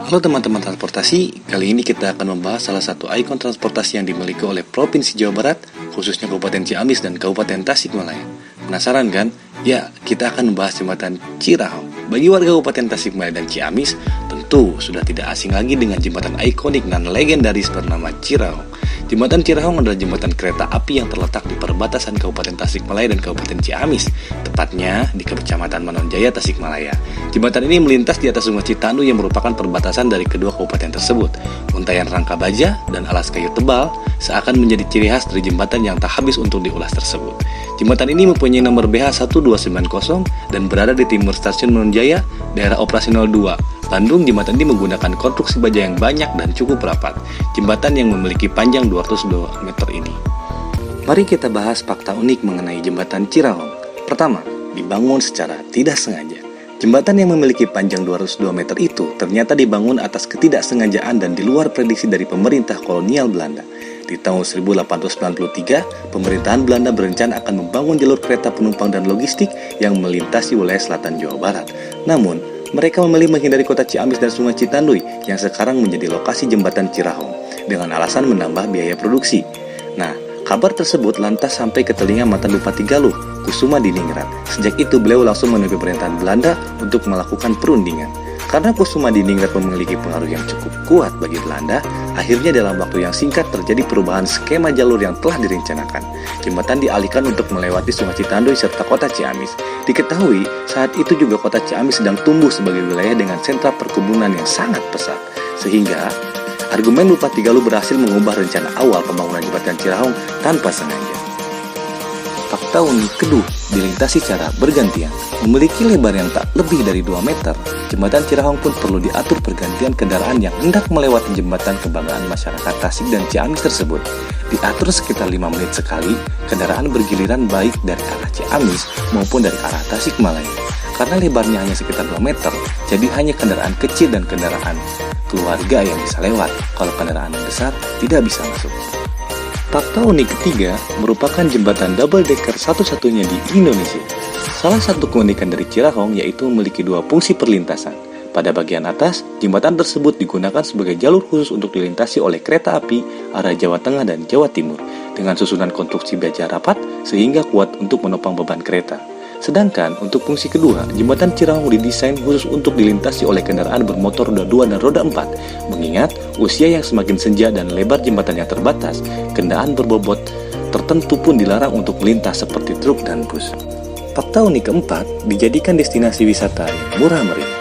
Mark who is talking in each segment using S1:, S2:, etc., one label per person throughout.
S1: Halo teman-teman transportasi, kali ini kita akan membahas salah satu ikon transportasi yang dimiliki oleh Provinsi Jawa Barat, khususnya Kabupaten Ciamis dan Kabupaten Tasikmalaya. Penasaran kan? Ya, kita akan membahas jembatan Cirahong. Bagi warga Kabupaten Tasikmalaya dan Ciamis, tentu sudah tidak asing lagi dengan jembatan ikonik dan legendaris bernama Cirahong. Jembatan Cirahong adalah jembatan kereta api yang terletak di perbatasan Kabupaten Tasikmalaya dan Kabupaten Ciamis, tepatnya di Kecamatan Manonjaya, Tasikmalaya. Jembatan ini melintas di atas Sungai Citanduy yang merupakan perbatasan dari kedua kabupaten tersebut. Untayan rangka baja dan alas kayu tebal seakan menjadi ciri khas dari jembatan yang tak habis untuk diulas tersebut. Jembatan ini mempunyai nomor BH 1290 dan berada di timur stasiun Manonjaya, daerah operasional 2. Bandung. Jembatan ini menggunakan konstruksi baja yang banyak dan cukup rapat. Jembatan yang memiliki panjang 202 meter ini. Mari kita bahas fakta unik mengenai jembatan Cirahong. Pertama, dibangun secara tidak sengaja. Jembatan yang memiliki panjang 202 meter itu ternyata dibangun atas ketidaksengajaan dan di luar prediksi dari pemerintah kolonial Belanda. Di tahun 1893, pemerintahan Belanda berencana akan membangun jalur kereta penumpang dan logistik yang melintasi wilayah selatan Jawa Barat. Namun, mereka memilih menghindari kota Ciamis dan Sungai Citanduy yang sekarang menjadi lokasi jembatan Cirahong dengan alasan menambah biaya produksi. Nah, kabar tersebut lantas sampai ke telinga mantan Bupati Galuh, Kusuma Diningrat. Sejak itu beliau langsung menemui pemerintahan Belanda untuk melakukan perundingan. Karena Kusuma Diningrat memiliki pengaruh yang cukup kuat bagi Belanda, akhirnya dalam waktu yang singkat terjadi perubahan skema jalur yang telah direncanakan. Jembatan dialihkan untuk melewati Sungai Citanduy serta kota Ciamis. Diketahui saat itu juga kota Ciamis sedang tumbuh sebagai wilayah dengan sentra perkebunan yang sangat pesat. Sehingga argumen Bupati Galuh berhasil mengubah rencana awal pembangunan jembatan Cirahong tanpa sengaja. Fakta unik kedua, dilintasi secara bergantian. Memiliki lebar yang tak lebih dari 2 meter, jembatan Cirahong pun perlu diatur pergantian kendaraan yang hendak melewati jembatan kebanggaan masyarakat Tasik dan Ciamis tersebut. Diatur sekitar 5 menit sekali, kendaraan bergiliran baik dari arah Ciamis maupun dari arah Tasikmalaya. Karena lebarnya hanya sekitar 2 meter, jadi hanya kendaraan kecil dan kendaraan keluarga yang bisa lewat. Kalau kendaraan yang besar, tidak bisa masuk. Fakta unik ketiga merupakan jembatan double decker satu-satunya di Indonesia. Salah satu keunikan dari Cirahong yaitu memiliki 2 fungsi perlintasan. Pada bagian atas, jembatan tersebut digunakan sebagai jalur khusus untuk dilintasi oleh kereta api arah Jawa Tengah dan Jawa Timur dengan susunan konstruksi baja rapat sehingga kuat untuk menopang beban kereta. Sedangkan untuk fungsi kedua, jembatan Cirahong didesain khusus untuk dilintasi oleh kendaraan bermotor roda 2 dan roda 4. Mengingat usia yang semakin senja dan lebar jembatan yang terbatas, kendaraan berbobot tertentu pun dilarang untuk melintas seperti truk dan bus. Fakta unik keempat, dijadikan destinasi wisata yang murah meriah.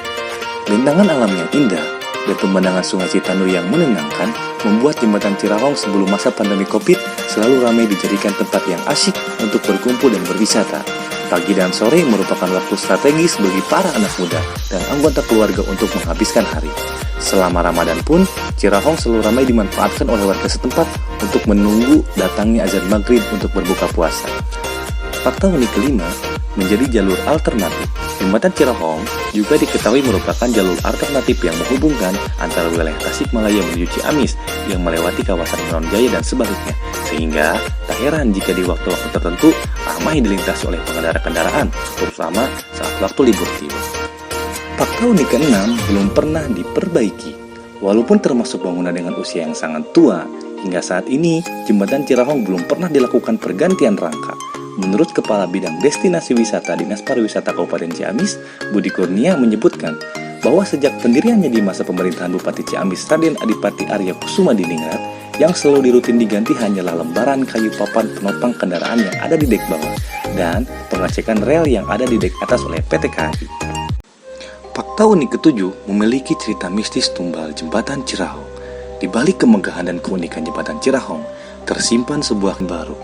S1: Lintangan alam yang indah dan pemandangan Sungai Citanduy yang menenangkan membuat jembatan Cirahong sebelum masa pandemi Covid selalu ramai dijadikan tempat yang asyik untuk berkumpul dan berwisata. Pagi dan sore merupakan waktu strategis bagi para anak muda dan anggota keluarga untuk menghabiskan hari. Selama Ramadan pun, Cirahong selalu ramai dimanfaatkan oleh warga setempat untuk menunggu datangnya azan maghrib untuk berbuka puasa. Fakta unik kelima, menjadi jalur alternatif. Jembatan Cirahong juga diketahui merupakan jalur alternatif yang menghubungkan antara wilayah Tasikmalaya menuju Ciamis yang melewati kawasan Manonjaya dan sebaliknya. Sehingga tak heran jika di waktu-waktu tertentu ramai dilintasi oleh pengendara kendaraan, terutama saat waktu libur tiba. Fakta unik keenam belum pernah diperbaiki. Walaupun termasuk bangunan dengan usia yang sangat tua, hingga saat ini jembatan Cirahong belum pernah dilakukan pergantian rangka. Menurut Kepala Bidang Destinasi Wisata Dinas Pariwisata Kabupaten Ciamis, Budi Kurnia menyebutkan bahwa sejak pendiriannya di masa pemerintahan Bupati Ciamis Raden Adipati Arya Kusuma Diningrat, yang selalu dirutin diganti hanyalah lembaran kayu papan penopang kendaraan yang ada di dek bawah dan pengecekan rel yang ada di dek atas oleh PT KAI. Fakta unik ketujuh memiliki cerita mistis tumbal jembatan Cirahong. Di balik kemegahan dan keunikan jembatan Cirahong, tersimpan sebuah baru.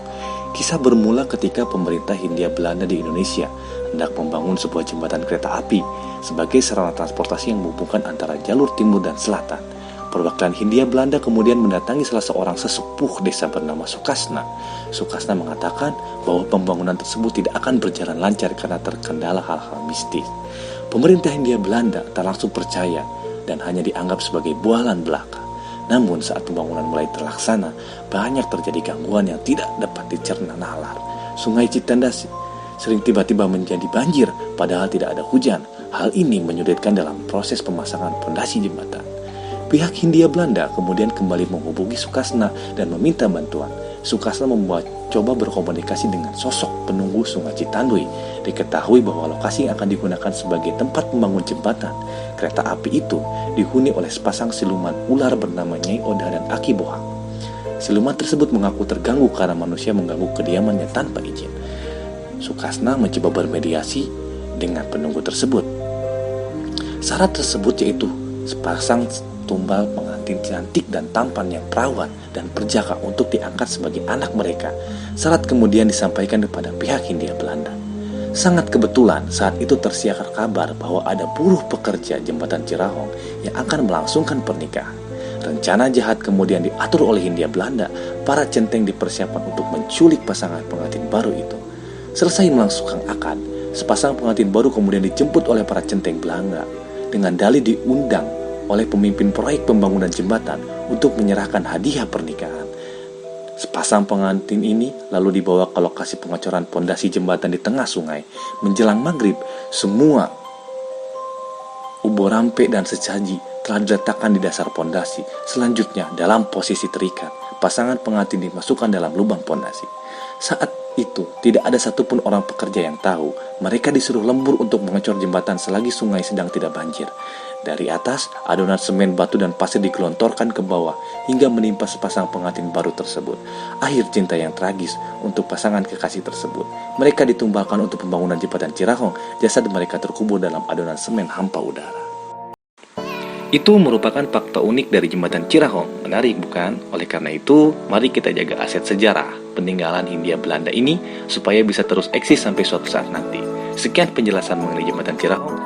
S1: Kisah bermula ketika pemerintah Hindia Belanda di Indonesia hendak membangun sebuah jembatan kereta api sebagai sarana transportasi yang menghubungkan antara jalur timur dan selatan. Perwakilan Hindia Belanda kemudian mendatangi salah seorang sesepuh desa bernama Sukasna. Sukasna mengatakan bahwa pembangunan tersebut tidak akan berjalan lancar karena terkendala hal-hal mistis. Pemerintah Hindia Belanda tak langsung percaya dan hanya dianggap sebagai bualan belaka. Namun saat pembangunan mulai terlaksana, banyak terjadi gangguan yang tidak dapat dicerna nalar. Sungai Citanduy sering tiba-tiba menjadi banjir padahal tidak ada hujan. Hal ini menyulitkan dalam proses pemasangan fondasi jembatan. Pihak Hindia Belanda kemudian kembali menghubungi Sukarna dan meminta bantuan. Sukarna coba berkomunikasi dengan sosok penunggu Sungai Citandui. Diketahui bahwa lokasi yang akan digunakan sebagai tempat membangun jembatan kereta api itu dihuni oleh sepasang siluman ular bernama Nyai Oda dan Aki Bohang. Siluman tersebut mengaku terganggu karena manusia mengganggu kediamannya tanpa izin. Sukarna mencoba bermediasi dengan penunggu tersebut. Syarat tersebut yaitu sepasang tumbal pengantin cantik dan tampan yang perawan dan berjaka untuk diangkat sebagai anak mereka. Syarat kemudian disampaikan kepada pihak Hindia Belanda. Sangat kebetulan saat itu tersiar kabar bahwa ada buruh pekerja jembatan Cirahong yang akan melangsungkan pernikahan. Rencana jahat kemudian diatur oleh Hindia Belanda. Para centeng dipersiapkan untuk menculik pasangan pengantin baru itu. Selesai melangsungkan akad, sepasang pengantin baru kemudian dijemput oleh para centeng Belanda dengan dalih diundang oleh pemimpin proyek pembangunan jembatan untuk menyerahkan hadiah pernikahan. Sepasang pengantin ini lalu dibawa ke lokasi pengecoran pondasi jembatan di tengah sungai. Menjelang maghrib, semua ubur rampe dan sesaji telah diletakkan di dasar pondasi. Selanjutnya, dalam posisi terikat, pasangan pengantin dimasukkan dalam lubang pondasi. Saat itu, tidak ada satupun orang pekerja yang tahu. Mereka disuruh lembur untuk mengecor jembatan selagi sungai sedang tidak banjir. Dari atas, adonan semen, batu, dan pasir digelontorkan ke bawah hingga menimpa sepasang pengantin baru tersebut. Akhir cinta yang tragis untuk pasangan kekasih tersebut. Mereka ditumbalkan untuk pembangunan jembatan Cirahong. Jasad mereka terkubur dalam adonan semen hampa udara. Itu merupakan fakta unik dari jembatan Cirahong. Menarik bukan? Oleh karena itu, mari kita jaga aset sejarah peninggalan Hindia Belanda ini supaya bisa terus eksis sampai suatu saat nanti. Sekian penjelasan mengenai jembatan Cirahong.